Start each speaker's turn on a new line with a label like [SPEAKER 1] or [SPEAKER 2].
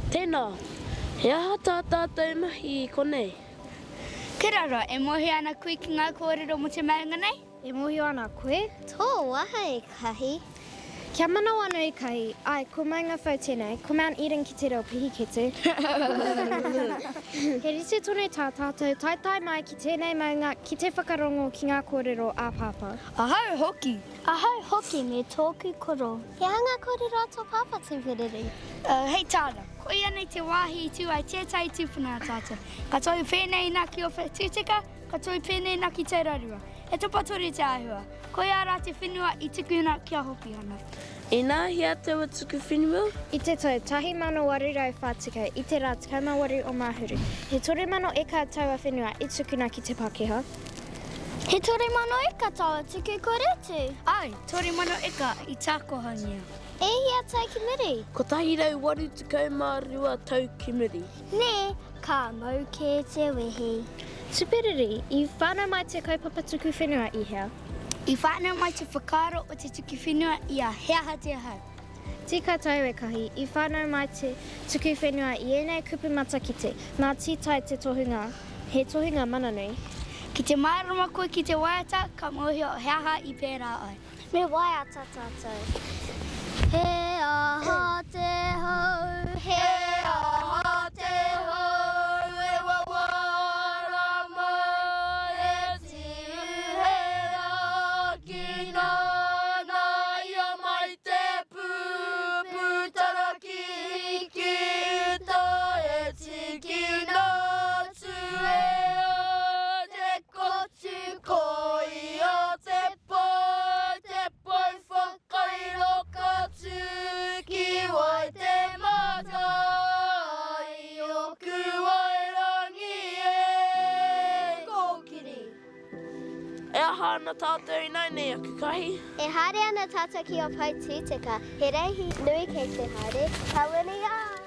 [SPEAKER 1] Tēnā, he aha tā tātou mahi I konei?
[SPEAKER 2] Kirara, e mohi ana koe ki ngā kōrero mo te maunga nei?
[SPEAKER 3] E mohi ana koe?
[SPEAKER 4] Tō waha e kahi.
[SPEAKER 3] Kia manao anu I kahi, ai, ko Maungawhau tēnei, ko Mount Eden ki te reo pihi kete. He rite tonu tā tātou, tai mai ki tēnei maunga, ki te whakarongo ki ngā kōrero āpapa.
[SPEAKER 2] Ahau hoki.
[SPEAKER 4] Ahau hoki me tōku koro. He anga kōrero ato pāpa te whirere.
[SPEAKER 2] Hei tāna, koe anei te wāhi I tū ai tētai tūpuna tātou. Ka toi pēnei nā ki o whetūtika, ka toi pēnei nā ki te rarua. E tupaturi te āhua. Koe ara te whenua I tukuna kia hoki ana.
[SPEAKER 1] I nā hea tewa tuku whenua?
[SPEAKER 3] I te tau 1840 I te rā 18 o Māhuru. He 3,000 taua whenua I tukuna ki te Pākehā.
[SPEAKER 4] He 3,000 taua tuku koretu.
[SPEAKER 2] Ai, 3,000 I tākohangia.
[SPEAKER 4] E hea tai ki miri.
[SPEAKER 1] Ko tahi rau waru tukau mā rua tau ki muri.
[SPEAKER 4] Nē, ka mau ke te wehi.
[SPEAKER 3] Tupiriri, I whānau mai te kaupapa tuku whenua I hea.
[SPEAKER 2] I whānau mai te whakaro o te tuku whenua I a heaha te hau.
[SPEAKER 3] Tika tau e kahi, I whānau mai te tuku whenua I ēnei kupu matakite, nā tītai te tohunga, he tohunga mananui.
[SPEAKER 2] Ki te mārama koe ki te waiata, ka mohi o heaha I pērā ai.
[SPEAKER 4] Me waiata tātou. He aha te hau, he aha te hau, e wawara mai e tiuhera ki nāna ia mai te pūtaraki ki ta e tiki nā tuea te kotu koi a te pai whakairo ka tūki wai te mata I oku wairangi e kōkiri.
[SPEAKER 1] E aha ana tātou nai nei aku kahi?
[SPEAKER 4] E haere ana tātou ki o pai tūtika, he reihi nui kei te haere, ka Whenua!